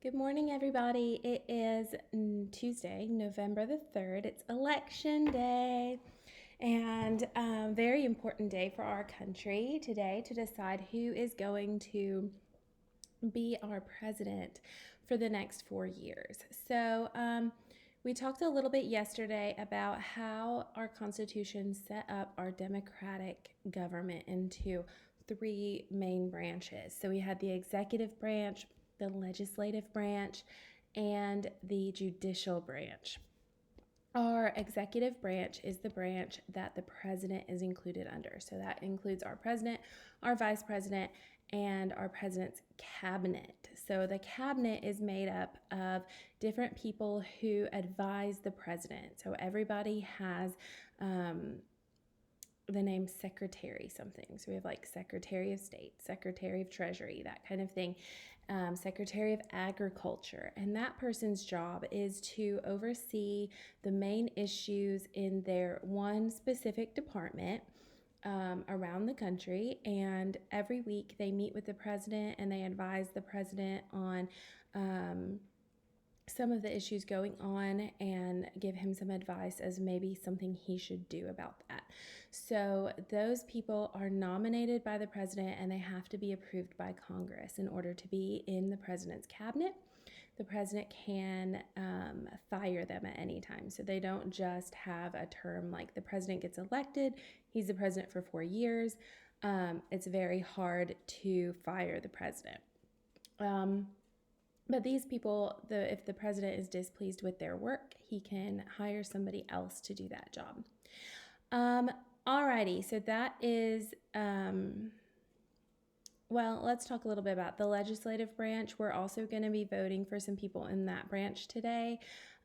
Good morning, everybody. It is Tuesday, November the 3rd. It's election day and very important day for our country today to decide who is going to be our president for the next 4 years. So we talked a little bit yesterday about how our Constitution set up our democratic government into three main branches. So we had the executive branch, the legislative branch, and the judicial branch. Our executive branch is the branch that the president is included under. So that includes our president, our vice president, and our president's cabinet. So the cabinet is made up of different people who advise the president. So everybody has the name secretary something. So we have like Secretary of State, Secretary of Treasury, that kind of thing, Secretary of Agriculture. And that person's job is to oversee the main issues in their one specific department around the country. And every week they meet with the president and they advise the president on some of the issues going on and give him some advice as maybe something he should do about that. So those people are nominated by the president and they have to be approved by Congress in order to be in the president's cabinet. The president can fire them at any time. So they don't just have a term like the president gets elected, he's the president for 4 years. It's very hard to fire the president. But these people, if the president is displeased with their work, he can hire somebody else to do that job. Alrighty, so that is, let's talk a little bit about the legislative branch. We're also going to be voting for some people in that branch today.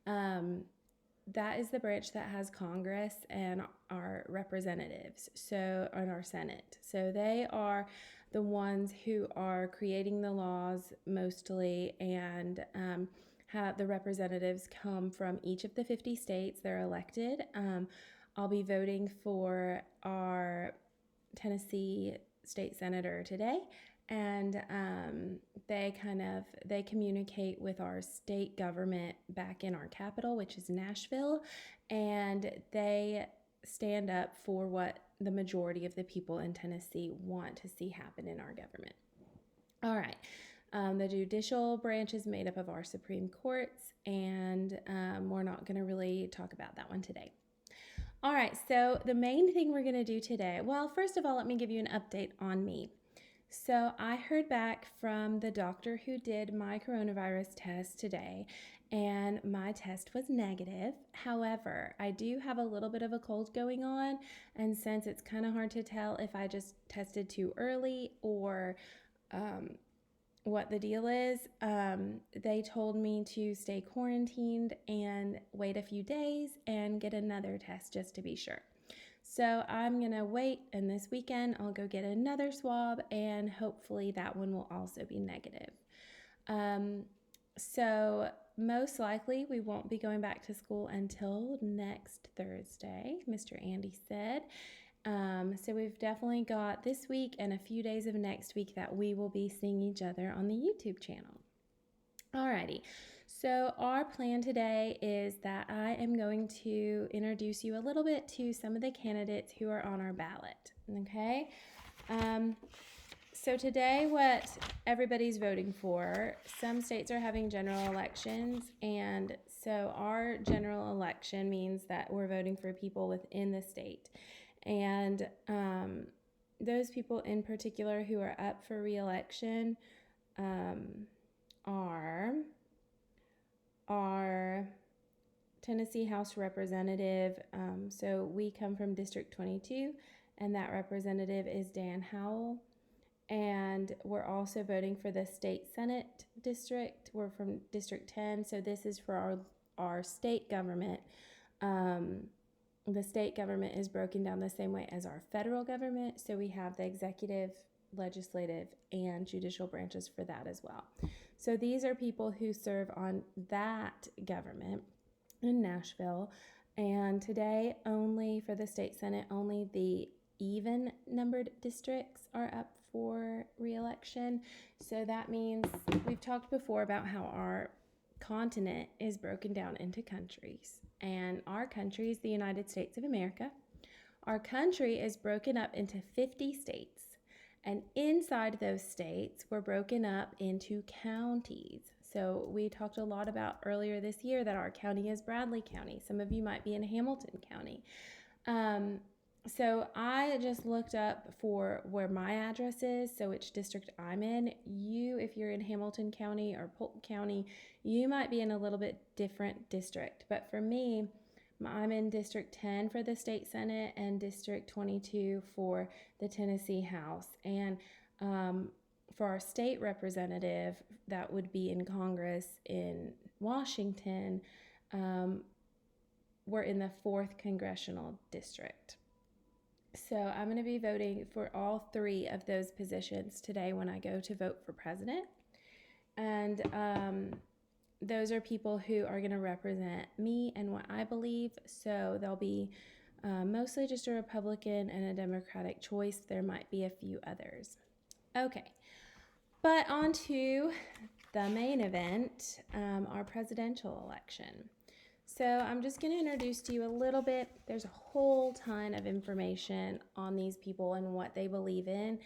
That is the branch that has Congress and our representatives, and our Senate. So they are the ones who are creating the laws mostly, and have the representatives come from each of the 50 states. They're elected. I'll be voting for our Tennessee state senator today, and they communicate with our state government back in our capital, which is Nashville, and they stand up for what the majority of the people in Tennessee want to see happen in our government. All right. The judicial branch is made up of our Supreme Courts, and we're not going to really talk about that one today. All right, so the main thing we're going to do today, first of all, let me give you an update on me. So I heard back from the doctor who did my coronavirus test today, and my test was negative. However, I do have a little bit of a cold going on, and since it's kind of hard to tell if I just tested too early or what the deal is, they told me to stay quarantined and wait a few days and get another test just to be sure. So I'm going to wait, and this weekend I'll go get another swab, and hopefully that one will also be negative. So most likely we won't be going back to school until next Thursday, Mr. Andy said. So we've definitely got this week and a few days of next week that we will be seeing each other on the YouTube channel. Alrighty, so our plan today is that I am going to introduce you a little bit to some of the candidates who are on our ballot, okay? So today what everybody's voting for, some states are having general elections, and so our general election means that we're voting for people within the state. And those people in particular who are up for re-election are our Tennessee House Representative. So we come from District 22, and that representative is Dan Howell. And we're also voting for the State Senate District. We're from District 10, so this is for our state government. The state government is broken down the same way as our federal government, so we have the executive, legislative, and judicial branches for that as well. So these are people who serve on that government in Nashville, and today only for the state senate, only the even numbered districts are up for re-election. So that means we've talked before about how our continent is broken down into countries, and our country is the United States of America. Our country is broken up into 50 states, and inside those states we're broken up into counties. So we talked a lot about earlier this year that our county is Bradley County. Some of you might be in Hamilton County. So I just looked up for where my address is, so which district I'm in. You, if you're in Hamilton County or Polk County, you might be in a little bit different district. But for me, I'm in District 10 for the state Senate and District 22 for the Tennessee House. And for our state representative, that would be in Congress in Washington, we're in the 4th Congressional District. So I'm going to be voting for all 3 of those positions today when I go to vote for president. And those are people who are going to represent me and what I believe. So they'll be mostly just a Republican and a Democratic choice. There might be a few others. Okay, but on to the main event, our presidential election. So I'm just going to introduce to you a little bit. There's a whole ton of information on these people and what they believe in.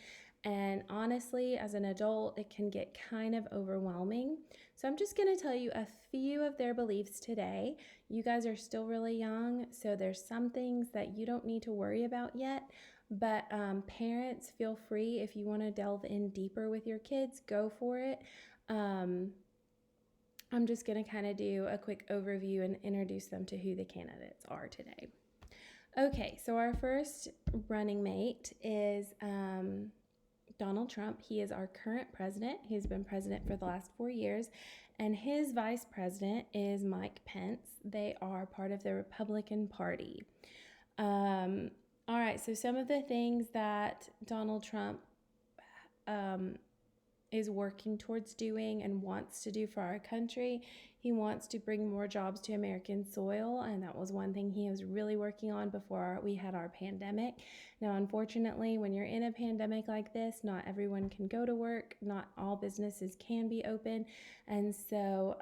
And honestly, as an adult, it can get kind of overwhelming. So I'm just going to tell you a few of their beliefs today. You guys are still really young, so there's some things that you don't need to worry about yet. But parents, feel free if you want to delve in deeper with your kids, go for it. I'm just going to kind of do a quick overview and introduce them to who the candidates are today. Okay, so our first running mate is Donald Trump. He is our current president. He's been president for the last 4 years. And his vice president is Mike Pence. They are part of the Republican Party. All right, so some of the things that Donald Trump is working towards doing and wants to do for our country. He wants to bring more jobs to American soil, and that was one thing he was really working on before we had our pandemic. Now, unfortunately, when you're in a pandemic like this, not everyone can go to work, not all businesses can be open, and so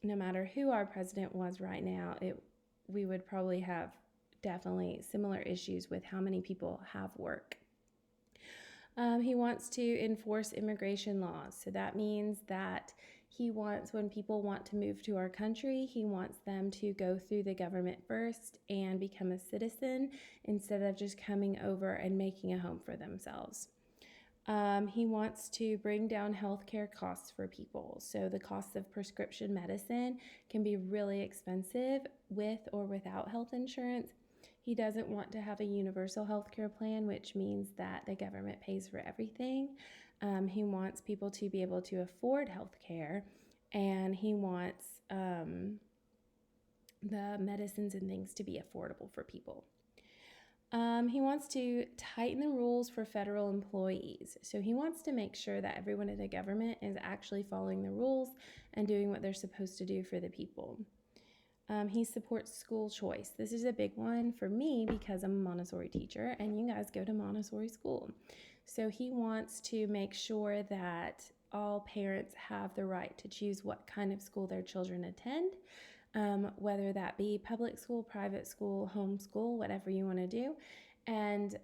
no matter who our president was right now, we would probably have definitely similar issues with how many people have work. He wants to enforce immigration laws. So that means that he wants, when people want to move to our country, he wants them to go through the government first and become a citizen instead of just coming over and making a home for themselves. He wants to bring down healthcare costs for people. So the cost of prescription medicine can be really expensive with or without health insurance. He doesn't want to have a universal health care plan, which means that the government pays for everything. He wants people to be able to afford health care, and he wants the medicines and things to be affordable for people. He wants to tighten the rules for federal employees. So he wants to make sure that everyone in the government is actually following the rules and doing what they're supposed to do for the people. He supports school choice. This is a big one for me because I'm a Montessori teacher and you guys go to Montessori school. So he wants to make sure that all parents have the right to choose what kind of school their children attend, whether that be public school, private school, homeschool, whatever you want to do. And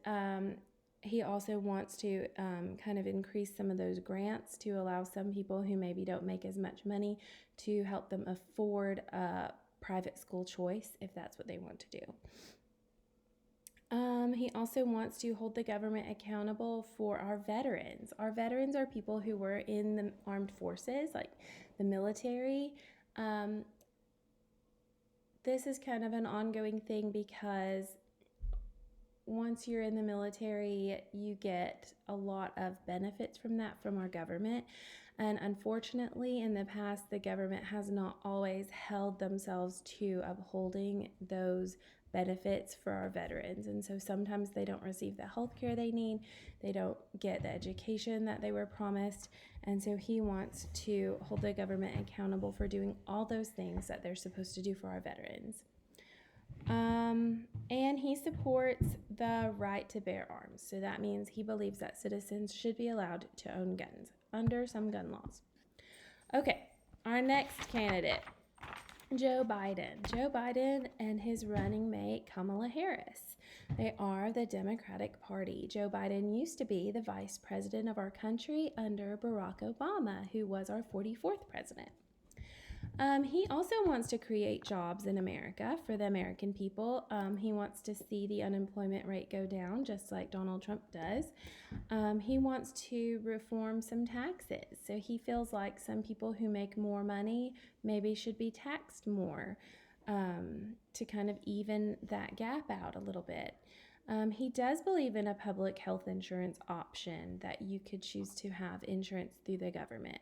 he also wants to kind of increase some of those grants to allow some people who maybe don't make as much money to help them afford private school choice if that's what they want to do. He also wants to hold the government accountable for our veterans. Our veterans are people who were in the armed forces, like the military. This is kind of an ongoing thing because once you're in the military, you get a lot of benefits from that from our government. And unfortunately, in the past, the government has not always held themselves to upholding those benefits for our veterans. And so sometimes they don't receive the health care they need. They don't get the education that they were promised. And so he wants to hold the government accountable for doing all those things that they're supposed to do for our veterans. And he supports the right to bear arms. So that means he believes that citizens should be allowed to own guns under some gun laws. Okay, our next candidate, Joe Biden. Joe Biden and his running mate, Kamala Harris. They are the Democratic Party. Joe Biden used to be the vice president of our country under Barack Obama, who was our 44th president. He also wants to create jobs in America for the American people. He wants to see the unemployment rate go down, just like Donald Trump does. He wants to reform some taxes. So he feels like some people who make more money maybe should be taxed more to kind of even that gap out a little bit. He does believe in a public health insurance option, that you could choose to have insurance through the government.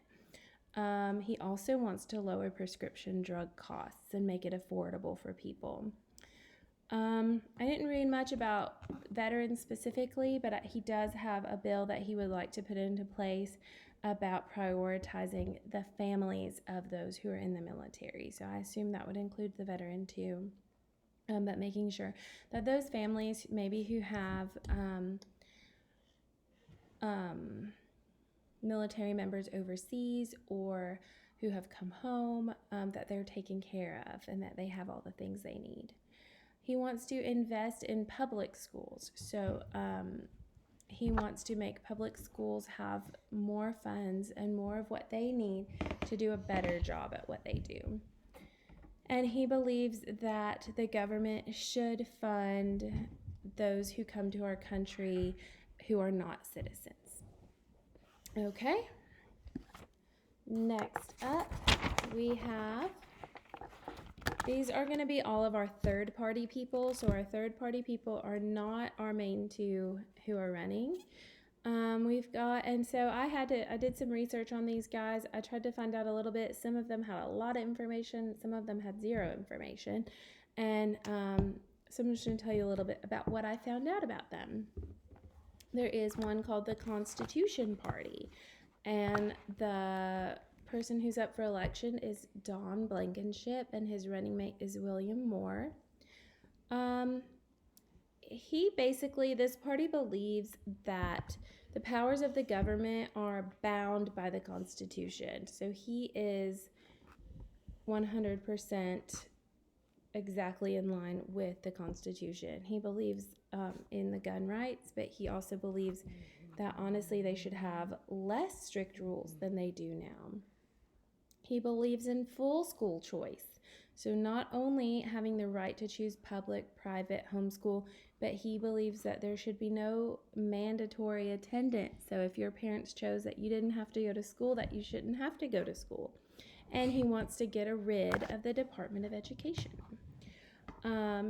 He also wants to lower prescription drug costs and make it affordable for people. I didn't read much about veterans specifically, but he does have a bill that he would like to put into place about prioritizing the families of those who are in the military. So I assume that would include the veteran too, but making sure that those families maybe who have military members overseas or who have come home, that they're taken care of and that they have all the things they need. He wants to invest in public schools. So he wants to make public schools have more funds and more of what they need to do a better job at what they do. And he believes that the government should fund those who come to our country who are not citizens. Okay, next up we have, these are going to be all of our third-party people. So our third-party people are not our main two who are running. We've got, and so I did some research on these guys. I tried to find out a little bit. Some of them had a lot of information. Some of them had zero information. And so I'm just going to tell you a little bit about what I found out about them. There is one called the Constitution Party, and the person who's up for election is Don Blankenship, and his running mate is William Moore. This party believes that the powers of the government are bound by the Constitution. So he is 100% exactly in line with the Constitution. He believes in the gun rights, but he also believes that honestly they should have less strict rules than they do now. He believes in full school choice. So not only having the right to choose public, private, homeschool, but he believes that there should be no mandatory attendance. So if your parents chose that you didn't have to go to school, that you shouldn't have to go to school. And he wants to get rid of the Department of Education.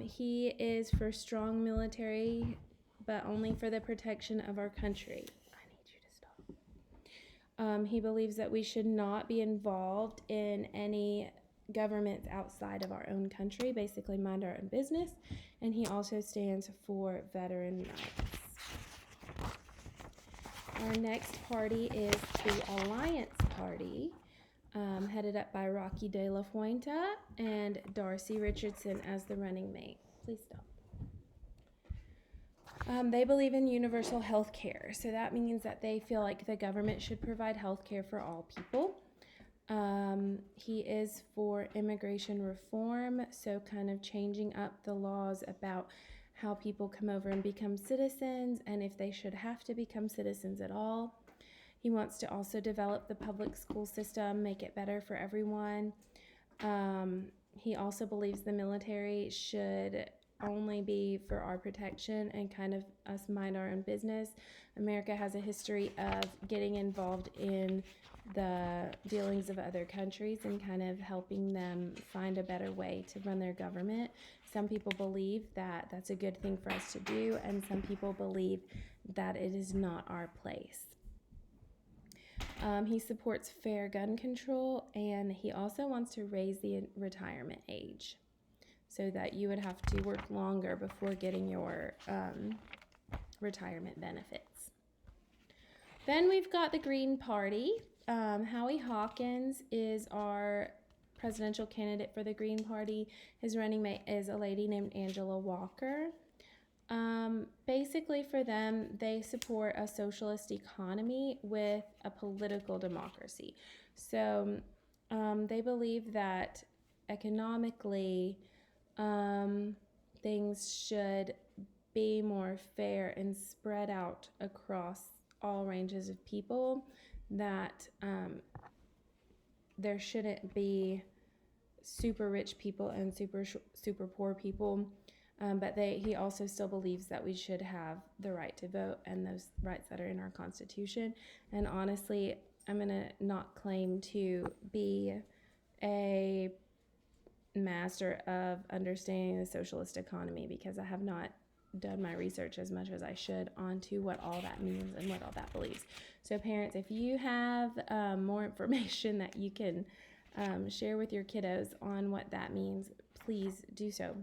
He is for strong military, but only for the protection of our country. I need you to stop. He believes that we should not be involved in any governments outside of our own country, basically mind our own business. And he also stands for veteran rights. Our next party is the Alliance Party. Headed up by Rocky De La Fuente and Darcy Richardson as the running mate. Please stop. They believe in universal health care. So that means that they feel like the government should provide health care for all people. He is for immigration reform, so kind of changing up the laws about how people come over and become citizens and if they should have to become citizens at all. He wants to also develop the public school system, make it better for everyone. He also believes the military should only be for our protection and kind of us mind our own business. America has a history of getting involved in the dealings of other countries and kind of helping them find a better way to run their government. Some people believe that that's a good thing for us to do, and some people believe that it is not our place. He supports fair gun control, and he also wants to raise the retirement age so that you would have to work longer before getting your retirement benefits. Then we've got the Green Party. Howie Hawkins is our presidential candidate for the Green Party. His running mate is a lady named Angela Walker. Basically for them, they support a socialist economy with a political democracy. So they believe that economically things should be more fair and spread out across all ranges of people, that there shouldn't be super rich people and super poor people. But he also still believes that we should have the right to vote and those rights that are in our Constitution. And honestly, I'm going to not claim to be a master of understanding the socialist economy, because I have not done my research as much as I should onto what all that means and what all that believes. So parents, if you have more information that you can share with your kiddos on what that means, please do so.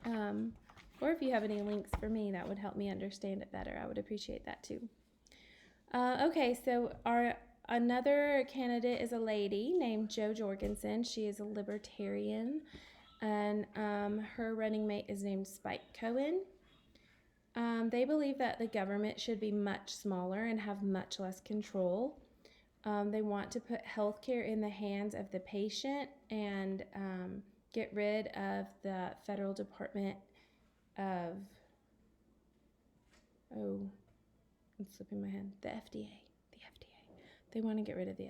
Or if you have any links for me that would help me understand it better, I would appreciate that too. Okay, so another candidate is a lady named Jo Jorgensen. She is a libertarian, and her running mate is named Spike Cohen. They believe that the government should be much smaller and have much less control. They want to put healthcare in the hands of the patient and get rid of the federal Department of, it's slipping my head, the FDA. They want to get rid of the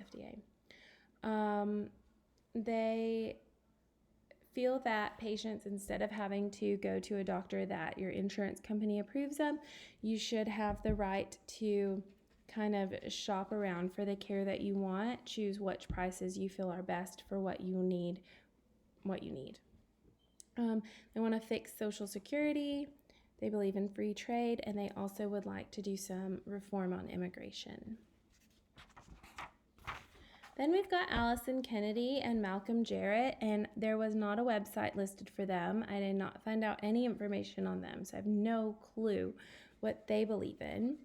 FDA. They feel that patients, instead of having to go to a doctor that your insurance company approves of, you should have the right to kind of shop around for the care that you want, choose which prices you feel are best for what you need. They want to fix Social Security. They believe in free trade, and they also would like to do some reform on immigration. Then we've got Allison Kennedy and Malcolm Jarrett, and there was not a website listed for them. I did not find out any information on them, so I have no clue what they believe in.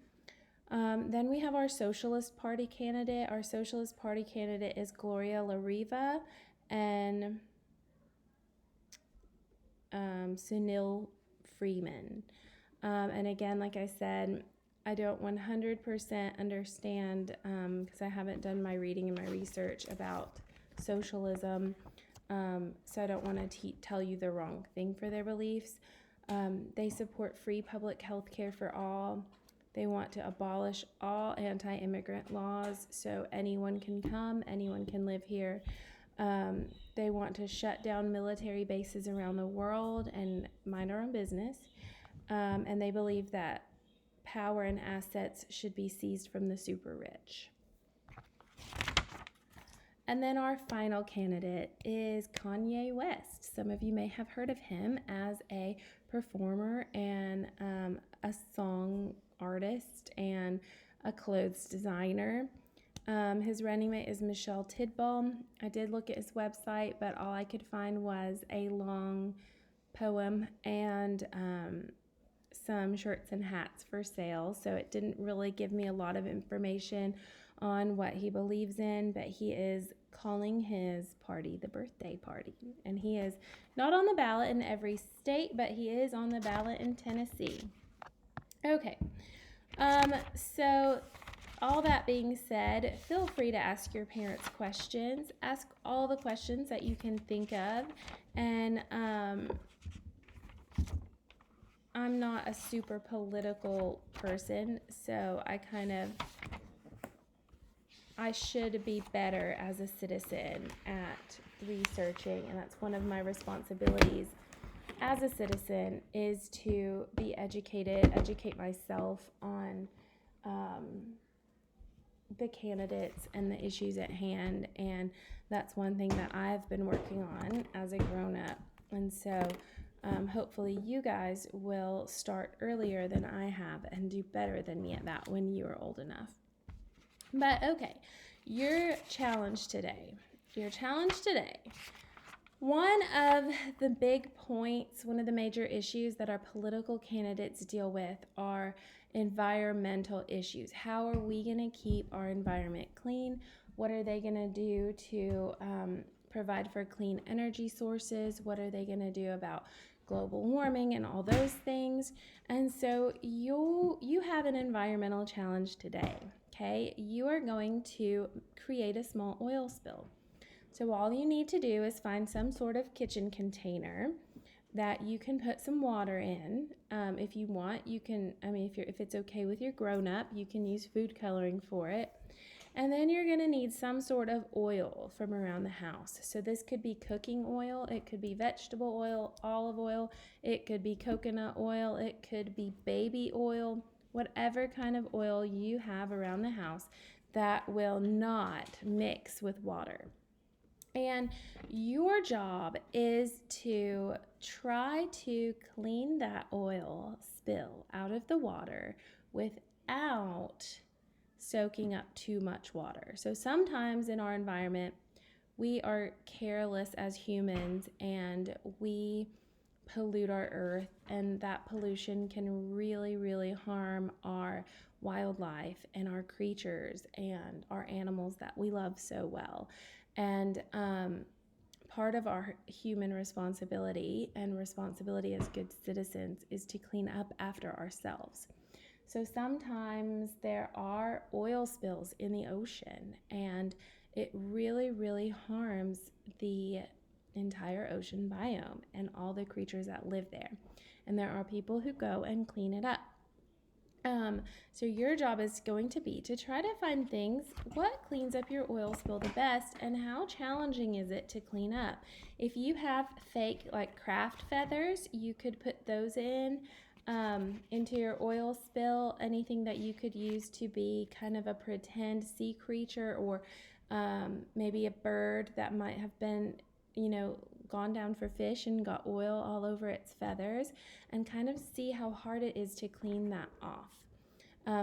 Then we have our Socialist Party candidate. Our Socialist Party candidate is Gloria La Riva and Sunil Freeman. And again, like I said, I don't 100% understand because I haven't done my reading and my research about socialism, so I don't want to tell you the wrong thing for their beliefs. They support free public health care for all. They want to abolish all anti-immigrant laws so anyone can come, anyone can live here. They want to shut down military bases around the world and mind our own business. And they believe that power and assets should be seized from the super rich. And then our final candidate is Kanye West. Some of you may have heard of him as a performer and a song artist and a clothes designer. His running mate is Michelle Tidball. I did look at his website, but all I could find was a long poem and some shirts and hats for sale, so it didn't really give me a lot of information on what he believes in, but he is calling his party the birthday party, and he is not on the ballot in every state, but he is on the ballot in Tennessee. Okay, so all that being said, feel free to ask your parents questions. Ask all the questions that you can think of, and I'm not a super political person, so I should be better as a citizen at researching, and that's one of my responsibilities as a citizen, is to be educate myself on the candidates and the issues at hand, and that's one thing that I've been working on as a grown-up, and so hopefully you guys will start earlier than I have and do better than me at that when you are old enough. But okay, your challenge today. One of the big points, one of the major issues that our political candidates deal with are environmental issues. How are we going to keep our environment clean? What are they going to do to provide for clean energy sources? What are they going to do about global warming and all those things? And so you have an environmental challenge today, okay? You are going to create a small oil spill. So all you need to do is find some sort of kitchen container that you can put some water in. If you want, you can, if it's okay with your grown-up, you can use food coloring for it. And then you're going to need some sort of oil from around the house. So this could be cooking oil, it could be vegetable oil, olive oil, it could be coconut oil, it could be baby oil, whatever kind of oil you have around the house that will not mix with water. And your job is to try to clean that oil spill out of the water without soaking up too much water. So sometimes in our environment, we are careless as humans and we pollute our earth, and that pollution can really, really harm our wildlife and our creatures and our animals that we love so well. And part of our human responsibility and responsibility as good citizens is to clean up after ourselves. So sometimes there are oil spills in the ocean, and it really, really harms the entire ocean biome and all the creatures that live there. And there are people who go and clean it up. So your job is going to be to try to find things, what cleans up your oil spill the best, and how challenging is it to clean up. If you have fake like craft feathers, you could put those into your oil spill, anything that you could use to be kind of a pretend sea creature, or maybe a bird that might have been, gone down for fish and got oil all over its feathers, and kind of see how hard it is to clean that off.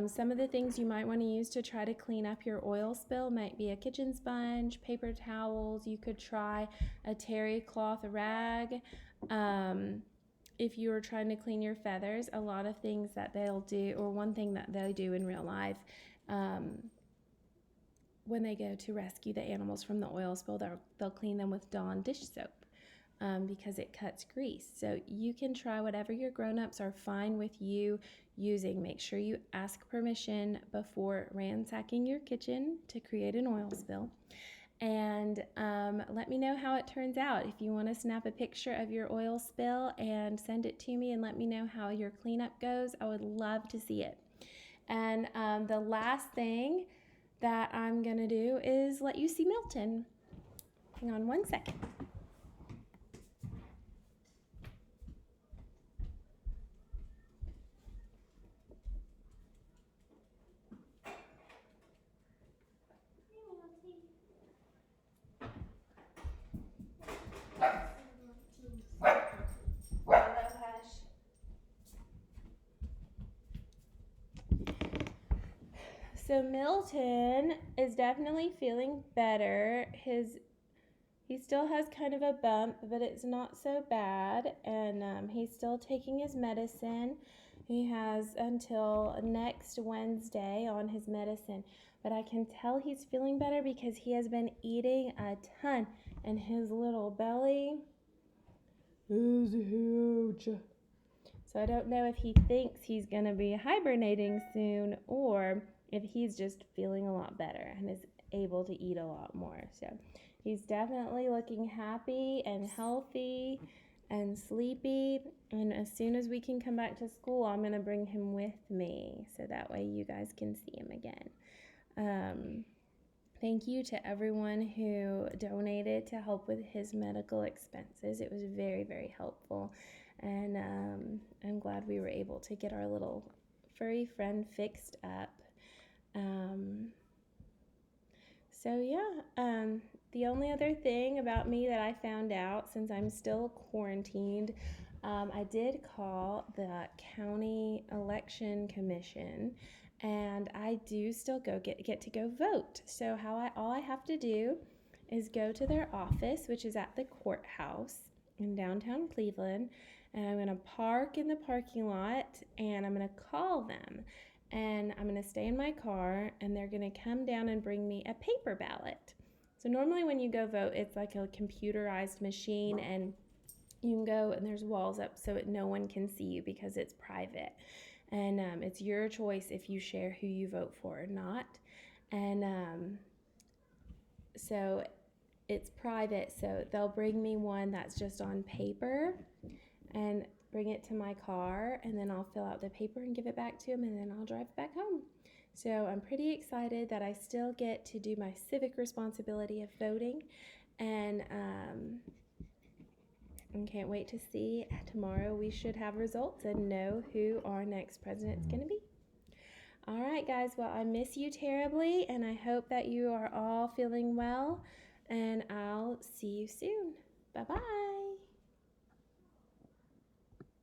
Some of the things you might want to use to try to clean up your oil spill might be a kitchen sponge, paper towels. You could try a terry cloth rag. If you were trying to clean your feathers, a lot of things that they'll do, or one thing that they do in real life, when they go to rescue the animals from the oil spill, they'll clean them with Dawn dish soap. Because it cuts grease. So you can try whatever your grown-ups are fine with you using. Make sure you ask permission before ransacking your kitchen to create an oil spill. And let me know how it turns out. If you want to snap a picture of your oil spill and send it to me and let me know how your cleanup goes, I would love to see it. And the last thing that I'm going to do is let you see Milton. Hang on one second. So Milton is definitely feeling better. He still has kind of a bump, but it's not so bad, and he's still taking his medicine. He has until next Wednesday on his medicine, but I can tell he's feeling better because he has been eating a ton, and his little belly is huge. So I don't know if he thinks he's going to be hibernating soon, or if he's just feeling a lot better and is able to eat a lot more. So he's definitely looking happy and healthy and sleepy. And as soon as we can come back to school, I'm going to bring him with me so that way you guys can see him again. Thank you to everyone who donated to help with his medical expenses. It was very, very helpful. And I'm glad we were able to get our little furry friend fixed up. The only other thing about me that I found out, since I'm still quarantined, I did call the county election commission, and I do still get to go vote. So all I have to do is go to their office, which is at the courthouse in downtown Cleveland, and I'm going to park in the parking lot, and I'm going to call them. And I'm going to stay in my car, and they're going to come down and bring me a paper ballot. So normally when you go vote, it's like a computerized machine, and you can go and there's walls up so no one can see you because it's private. And it's your choice if you share who you vote for or not. And so it's private, so they'll bring me one that's just on paper and bring it to my car, and then I'll fill out the paper and give it back to them, and then I'll drive back home. So I'm pretty excited that I still get to do my civic responsibility of voting, and can't wait to see. Tomorrow we should have results and know who our next president's going to be. All right, guys. Well, I miss you terribly, and I hope that you are all feeling well, and I'll see you soon. Bye-bye.